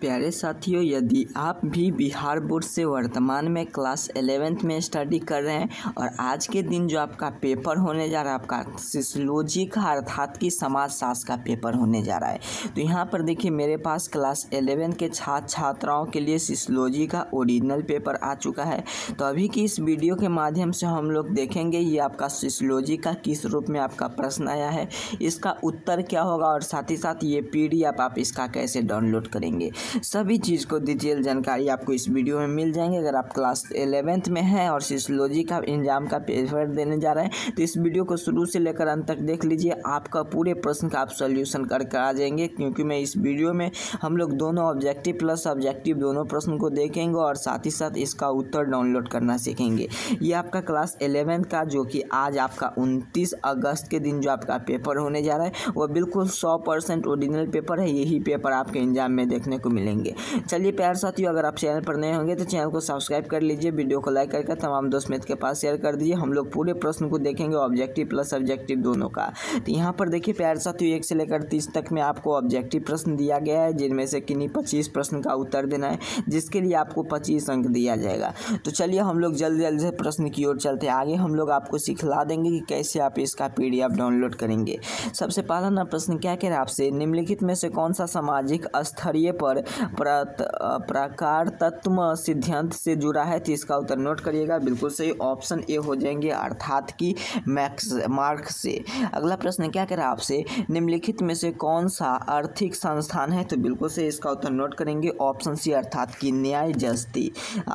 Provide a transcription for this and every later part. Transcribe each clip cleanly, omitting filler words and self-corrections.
प्यारे साथियों, यदि आप भी बिहार बोर्ड से वर्तमान में क्लास 11th में स्टडी कर रहे हैं और आज के दिन जो आपका पेपर होने जा रहा है, आपका सोशियोलॉजी का अर्थात कि समाजशास्त्र का पेपर होने जा रहा है। तो यहाँ पर देखिए, मेरे पास क्लास 11 के छात्र छात्राओं के लिए सोशियोलॉजी का ओरिजिनल पेपर आ चुका है। तो अभी की इस वीडियो के माध्यम से हम लोग देखेंगे ये आपका सोशियोलॉजी का किस रूप में आपका प्रश्न आया है, इसका उत्तर क्या होगा और साथ ही साथ ये PDF आप इसका कैसे डाउनलोड करेंगे। सभी चीज़ को डिटेल जानकारी आपको इस वीडियो में मिल जाएंगे। अगर आप क्लास 11th में हैं और सोशियोलॉजी का एग्जाम का पेपर देने जा रहे हैं तो इस वीडियो को शुरू से लेकर अंत तक देख लीजिए। आपका पूरे प्रश्न का आप सॉल्यूशन करके आ जाएंगे, क्योंकि मैं इस वीडियो में हम लोग दोनों ऑब्जेक्टिव प्लस सब्जेक्टिव दोनों प्रश्न को देखेंगे और साथ ही साथ इसका उत्तर डाउनलोड करना सीखेंगे। ये आपका क्लास 11 का जो कि आज आपका 29 अगस्त के दिन जो आपका पेपर होने जा रहा है वो बिल्कुल 100% ओरिजिनल पेपर है। यही पेपर आपके एग्जाम में देखने को मिलेंगे। चलिए प्यारे साथियों, अगर आप चैनल पर नए होंगे तो चैनल को सब्सक्राइब कर लीजिए, वीडियो को लाइक करके तमाम दोस्त मित्र के पास शेयर कर दीजिए। हम लोग पूरे प्रश्न को देखेंगे, ऑब्जेक्टिव प्लस सब्जेक्टिव दोनों का। तो यहाँ पर देखिए प्यारे साथियों, 1 से लेकर 30 तक में आपको ऑब्जेक्टिव प्रश्न दिया गया है, जिनमें से किन्हीं 25 प्रश्न का उत्तर देना है, जिसके लिए आपको 25 अंक दिया जाएगा। तो चलिए हम लोग जल्दी जल्दी से प्रश्न की ओर चलते हैं आगे। हम लोग आपको सिखला देंगे कि कैसे आप इसका PDF डाउनलोड करेंगे। सबसे पहला ना प्रश्न क्या कह रहा है आपसे, निम्नलिखित में से कौन सा सामाजिक स्तरीय पर प्रकार तत्व सिद्धांत से जुड़ा है। तो इसका उत्तर नोट करिएगा, बिल्कुल सही ऑप्शन ए हो जाएंगे, अर्थात कि मार्क्स से। अगला प्रश्न क्या कह रहा है आपसे, निम्नलिखित में से कौन सा आर्थिक संस्थान है। तो बिल्कुल सही इसका उत्तर नोट करेंगे, ऑप्शन सी अर्थात कि न्याय जस्ती,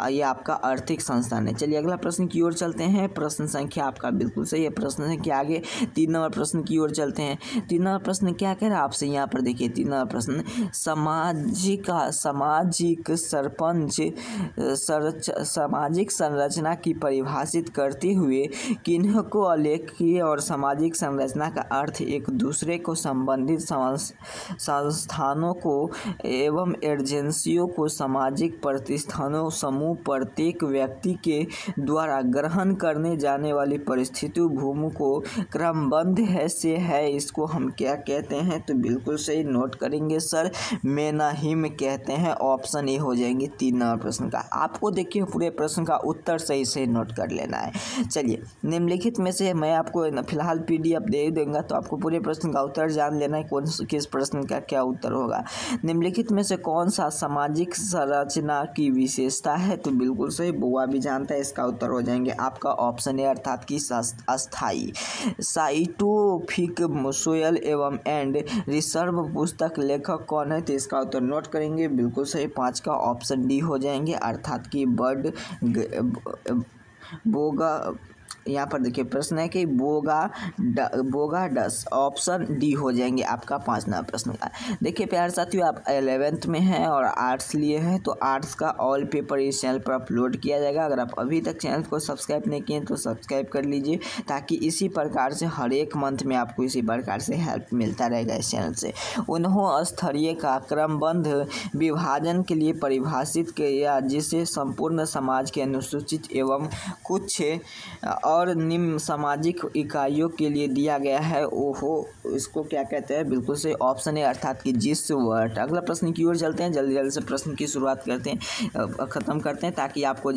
ये आपका आर्थिक संस्थान है। चलिए अगला प्रश्न की ओर चलते हैं। प्रश्न संख्या आपका बिल्कुल सही है। प्रश्न संख्या आगे 3 नंबर प्रश्न की ओर चलते हैं। 3 नंबर प्रश्न क्या कह रहा है आपसे, यहाँ पर देखिए 3 नंबर प्रश्न, सामाजिक संरचना की परिभाषित करते हुए किन्ह को अलेखीय और सामाजिक संरचना का अर्थ एक दूसरे को संबंधित संस्थानों को एवं एजेंसियों को सामाजिक प्रतिष्ठानों समूह प्रत्येक व्यक्ति के द्वारा ग्रहण करने जाने वाली परिस्थिति भूमि को क्रमबद्ध है से है, इसको हम क्या कहते हैं। तो बिल्कुल सही नोट करेंगे सर, मेनाहिम कहते हैं, ऑप्शन ए हो जाएंगे 3 नंबर प्रश्न का। आपको देखिए पूरे प्रश्न का उत्तर सही से नोट कर लेना है। चलिए निम्नलिखित में से मैं आपको फिलहाल PDF दे दूंगा, तो आपको पूरे प्रश्न का उत्तर जान लेना है, किस प्रश्न का क्या उत्तर होगा। निम्नलिखित में से कौन सा सामाजिक संरचना की विशेषता है। तो बिल्कुल सही, बुआ भी जानता है, इसका उत्तर हो जाएंगे आपका ऑप्शन ए अर्थात कि अस्थाई। साइटोफिक सोयल एवं एंड रिसर्व पुस्तक लेखक कौन है। तो इसका उत्तर नोट करेंगे, बिल्कुल सही 5 का ऑप्शन डी हो जाएंगे, अर्थात कि बर्ड बोगा। यहाँ पर देखिए प्रश्न है कि बोगाडस, ऑप्शन डी हो जाएंगे आपका 5 नंबर प्रश्न का। देखिए प्यारे साथियों, आप 11th में हैं और आर्ट्स लिए हैं तो आर्ट्स का ऑल पेपर इस चैनल पर अपलोड किया जाएगा। अगर आप अभी तक चैनल को सब्सक्राइब नहीं किए तो सब्सक्राइब कर लीजिए, ताकि इसी प्रकार से हर एक मंथ में आपको इसी प्रकार से हेल्प मिलता रहेगा इस चैनल से। उन्होंने स्तरीय का क्रमबद्ध विभाजन के लिए परिभाषित किया, जिसे संपूर्ण समाज के अनुसूचित एवं कुछ और निम्न सामाजिक इकाइयों के लिए दिया गया है। ओहो, इसको क्या कहते हैं, बिल्कुल से ऑप्शन है अर्थात कि जिस वर्ड। अगला प्रश्न की ओर चलते हैं, जल्दी जल्दी से प्रश्न की शुरुआत करते हैं, ख़त्म करते हैं, ताकि आपको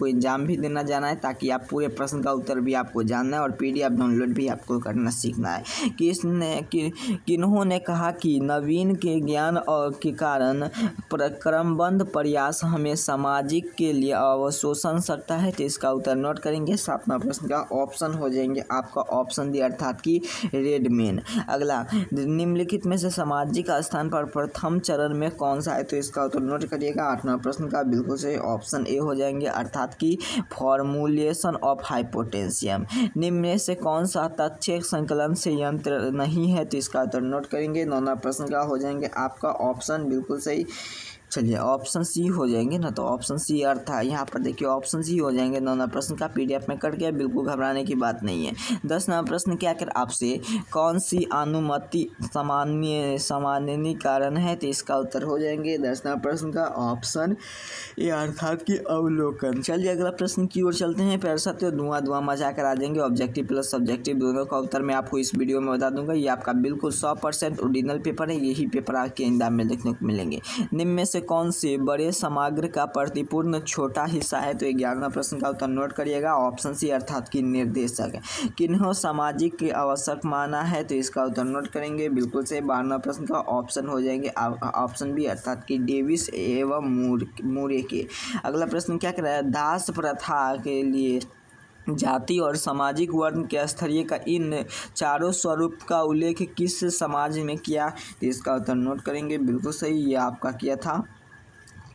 एग्जाम भी देना जाना है, ताकि आप पूरे प्रश्न का उत्तर भी आपको जानना है और PDF डाउनलोड भी आपको करना सीखना है। किन्होंने कहा कि नवीन के ज्ञान और के कारण क्रमबद्ध प्रयास हमें सामाजिक के लिए अवशोषण सकता है। तो इसका उत्तर नोट करेंगे, 7वां प्रश्न का ऑप्शन हो जाएंगे आपका ऑप्शन डी अर्थात कि रेडमैन। अगला, निम्नलिखित में से सामाजिक स्थान पर प्रथम चरण में कौन सा है। तो इसका उत्तर नोट करिएगा, 8वां प्रश्न का बिल्कुल से ऑप्शन ए हो जाएंगे, अर्थात कि फॉर्मुलेशन ऑफ हाइपोटेंशियम। निम्न में से कौन सा तथ्य संकलन से यंत्र नहीं है। तो इसका उत्तर नोट करेंगे, 9वां प्रश्न का हो जाएंगे आपका ऑप्शन बिल्कुल सही। चलिए ऑप्शन सी हो जाएंगे ना, तो ऑप्शन सी अर्थ है, यहाँ पर देखिए ऑप्शन सी हो जाएंगे। 9वां प्रश्न का PDF में कट गया, बिल्कुल घबराने की बात नहीं है। 10वां प्रश्न क्या कर आपसे, कौन सी अनुमति सामान्यीकरण है। तो इसका उत्तर हो जाएंगे 10वां प्रश्न का ऑप्शन ए अर्थात कि अवलोकन। चलिए अगला प्रश्न की ओर चलते हैं। प्यारे साथियों, धुआं मचा कर आ जाएंगे, ऑब्जेक्टिव प्लस सब्जेक्टिव दोनों का उत्तर मैं आपको इस वीडियो में बता दूंगा। ये आपका बिल्कुल 100% ओरिजिनल पेपर है, यही पेपर आपके एग्जाम में देखने को मिलेंगे। निम्न में से कौन से बड़े समग्र का प्रतिपूर्ण छोटा हिस्सा है? तो 11वां प्रश्न का उत्तर नोट करिएगा, ऑप्शन सी अर्थात कि निर्देशक। किन्हों सामाजिक के आवश्यक माना है? तो इसका उत्तर नोट करेंगे, बिल्कुल से 12वां प्रश्न का ऑप्शन हो जाएंगे ऑप्शन बी अर्थात कि डेविस एवं मूरे के। अगला प्रश्न क्या कर रहा है, दास प्रथा के लिए जाति और सामाजिक वर्ण के स्तरीय का इन चारों स्वरूप का उल्लेख किस समाज में किया? तो इसका उत्तर नोट करेंगे, बिल्कुल सही, ये आपका किया था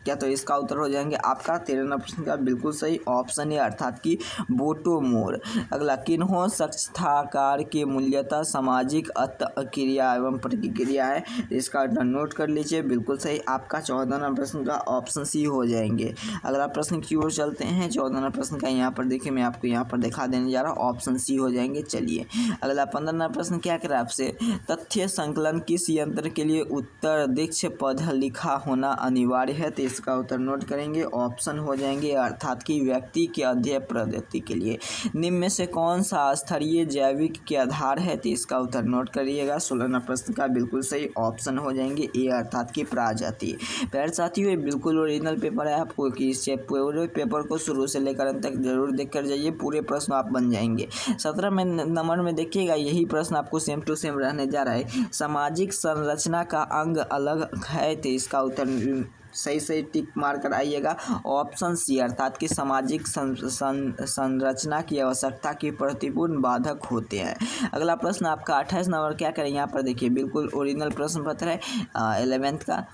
क्या? तो इसका उत्तर हो जाएंगे आपका 13वां प्रश्न का बिल्कुल सही ऑप्शन है अर्थात कि बोटोमोर। अगला, किन्हों संस्थाकार के मूल्यतः सामाजिक क्रिया एवं प्रतिक्रिया है? इसका उत्तर नोट कर लीजिए, बिल्कुल सही आपका 14वां प्रश्न का ऑप्शन सी हो जाएंगे। अगला प्रश्न की ओर चलते हैं, 14वां प्रश्न का यहाँ पर देखिए, मैं आपको यहाँ पर दिखा देने जा रहा हूँ, ऑप्शन सी हो जाएंगे। चलिए अगला 15वां प्रश्न क्या करें आपसे, तथ्य संकलन किस यंत्र के लिए उत्तर दीक्ष पद लिखा होना अनिवार्य है? तो इसका उत्तर नोट करेंगे, ऑप्शन हो जाएंगे अर्थात कि व्यक्ति के अध्ययन पद्धति के लिए। निम्न में से कौन सा स्तरीय जैविक के आधार है? तो इसका उत्तर नोट करिएगा, 16वां प्रश्न का बिल्कुल सही ऑप्शन हो जाएंगे ए अर्थात की प्रजाति। प्यारे साथियों, ये बिल्कुल ओरिजिनल पेपर है, आपको इस पूरे पेपर को शुरू से लेकर अंत तक जरूर देख कर जाइए, पूरे प्रश्न आप बन जाएंगे। 17 नंबर में देखिएगा, यही प्रश्न आपको सेम टू सेम रहने जा रहा है, सामाजिक संरचना का अंग अलग है? तो इसका उत्तर सही टिक मार कर आइएगा, ऑप्शन सी अर्थात कि सामाजिक संरचना की आवश्यकता की प्रतिपूर्ण बाधक होते हैं। अगला प्रश्न आपका 28 नंबर क्या करें, यहाँ पर देखिए बिल्कुल ओरिजिनल प्रश्न पत्र है 11th का,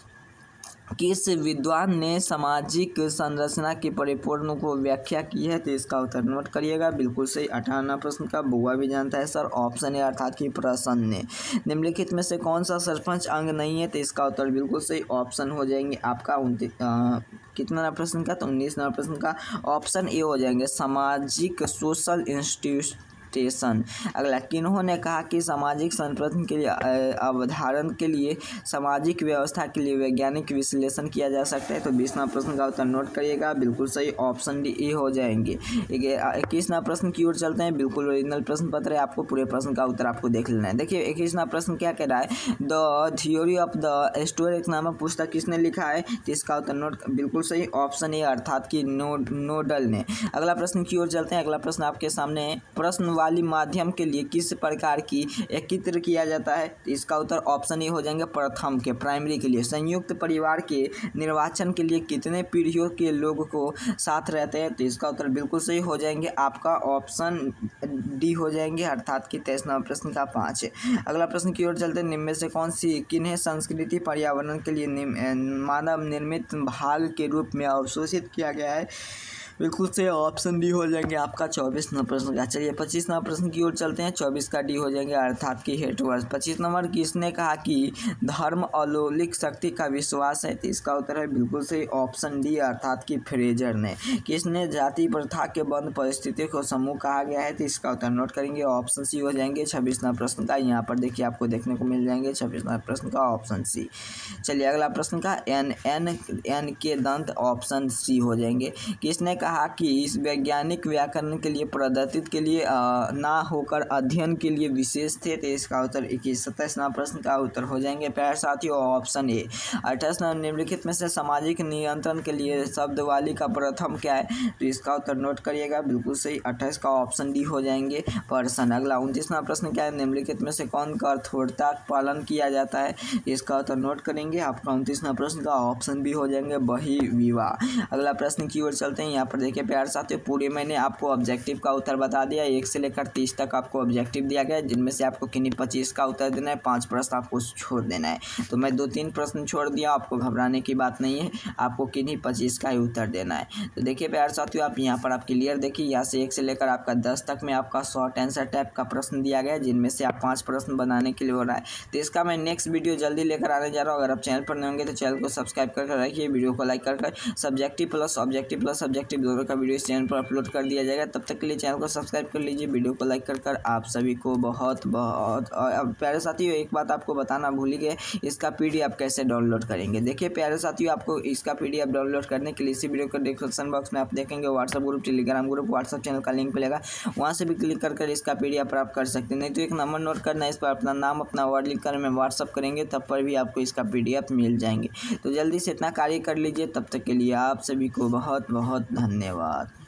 किस विद्वान ने सामाजिक संरचना की परिपूर्ण को व्याख्या की है? तो इसका उत्तर नोट करिएगा, बिल्कुल सही 58वां प्रश्न का बुआ भी जानता है सर, ऑप्शन है अर्थात कि प्रसन्न ने। निम्नलिखित में से कौन सा सरपंच अंग नहीं है? तो इसका उत्तर बिल्कुल सही ऑप्शन हो जाएंगे आपका कितना प्रश्न का, तो 19वां प्रश्न का ऑप्शन ए हो जाएंगे, सामाजिक सोशल इंस्टीट्यूशन। अगला, किन्होंने कहा कि सामाजिक संप्रदाय के लिए अवधारण के लिए सामाजिक व्यवस्था के लिए वैज्ञानिक विश्लेषण किया जा सकता है? तो 20वां प्रश्न का उत्तर नोट करिएगा, बिल्कुल सही ऑप्शन डी ए हो जाएंगे। 21वां प्रश्न की ओर चलते हैं, बिल्कुल ओरिजिनल प्रश्न पत्र है, आपको पूरे प्रश्न का उत्तर आपको देख लेना है। देखिए 21वां प्रश्न क्या कह रहा है, the theory of the storage नामक पुस्तक किसने लिखा है? तो इसका उत्तर नोट बिल्कुल सही ऑप्शन ए अर्थात कि नोडल ने। अगला प्रश्न की ओर चलते हैं, अगला प्रश्न आपके सामने है, प्रश्न वाली माध्यम के लिए किस प्रकार की एकत्र किया जाता है? तो इसका उत्तर ऑप्शन ए हो जाएंगे, प्रथम के प्राइमरी के लिए। संयुक्त परिवार के निर्वाचन के लिए कितने पीढ़ियों के लोग को साथ रहते हैं? तो इसका उत्तर बिल्कुल सही हो जाएंगे आपका ऑप्शन डी हो जाएंगे अर्थात कि 23वां प्रश्न का 5 है। अगला प्रश्न की ओर चलते हैं, निम्न में से कौन सी किन्हें संस्कृति पर्यावरण के लिए मानव निर्मित भाग के रूप में अवशोषित किया गया है? बिल्कुल से ऑप्शन डी हो जाएंगे आपका 24वां प्रश्न का। चलिए 25वां प्रश्न की ओर चलते हैं, 24 का डी हो जाएंगे अर्थात कि हेटवर्स। 25 नंबर, किसने कहा कि धर्म अलौकिक शक्ति का विश्वास है? तो इसका उत्तर है बिल्कुल सही ऑप्शन डी अर्थात कि फ्रेजर ने। किसने जाति प्रथा के बंद परिस्थिति को समूह कहा गया है? तो इसका उत्तर नोट करेंगे, ऑप्शन सी हो जाएंगे 26वां प्रश्न का। यहाँ पर देखिए आपको देखने को मिल जाएंगे 26वां प्रश्न का ऑप्शन सी। चलिए अगला प्रश्न का एन के दंत, ऑप्शन सी हो जाएंगे। किसने कहा कि इस वैज्ञानिक व्याकरण के लिए पद्धति के लिए ना होकर अध्ययन के लिए विशेष थे? तो इसका उत्तर 27वां प्रश्न का उत्तर हो जाएंगे प्यारे साथियों ऑप्शन ए। 28वां, निम्नलिखित में से सामाजिक नियंत्रण के लिए शब्दावली का प्रथम क्या है? तो इसका उत्तर नोट करिएगा, बिल्कुल सही 28 का ऑप्शन डी हो जाएंगे पर्सन। अगला 29वां प्रश्न क्या है, निम्नलिखित में से कौन कठोरता पालन किया जाता है? इसका उत्तर नोट करेंगे आपका 29वां प्रश्न का ऑप्शन बी हो जाएंगे बही विवाह। अगला प्रश्न की ओर चलते हैं, यहाँ पर देखिए प्यारे साथियों पूरे मैंने आपको ऑब्जेक्टिव का उत्तर बता दिया, 1 से लेकर 30 तक आपको ऑब्जेक्टिव दिया गया है, जिनमें से आपको किन्हीं 25 का उत्तर देना है, 5 प्रश्न आपको छोड़ देना है। तो मैं 2-3 प्रश्न छोड़ दिया, आपको घबराने की बात नहीं है, आपको किन्हीं 25 का ही उत्तर देना है। तो देखिए प्यारे साथियों आप यहाँ पर आप क्लियर देखिए, यहाँ से 1 से लेकर आपका 10 तक में आपका शॉर्ट आंसर टाइप का प्रश्न दिया गया है, जिनमें से आप 5 प्रश्न बनाने के लिए हो रहा है। तो इसका मैं नेक्स्ट वीडियो जल्दी लेकर आने जा रहा हूँ। अगर आप चैनल पर नहीं होंगे तो चैनल को सब्सक्राइब करके रखिए, वीडियो को लाइक कर सब्जेक्टिव प्लस ऑब्जेक्टिव दोनों का वीडियो इस चैनल पर अपलोड कर दिया जाएगा। तब तक के लिए चैनल को सब्सक्राइब कर लीजिए, वीडियो को लाइक कर आप सभी को बहुत बहुत। और प्यारे साथियों, एक बात आपको बताना भूल ही गए, इसका PDF कैसे डाउनलोड करेंगे। देखिए प्यारे साथियों, आपको इसका PDF डाउनलोड करने के लिए इसी वीडियो के डिस्क्रिप्शन बॉक्स में आप देखेंगे WhatsApp group, Telegram group, WhatsApp channel का लिंक मिलेगा, वहाँ से भी क्लिक कर इसका PDF प्राप्त कर सकते हैं। नहीं तो एक नंबर नोट करना है, इस पर अपना नाम अपना वर्ड लिख कर हमें व्हाट्सअप करेंगे, तब पर भी आपको इसका PDF मिल जाएंगे। तो जल्दी से इतना कार्य कर लीजिए। तब तक के लिए आप सभी को बहुत बहुत धन्यवाद।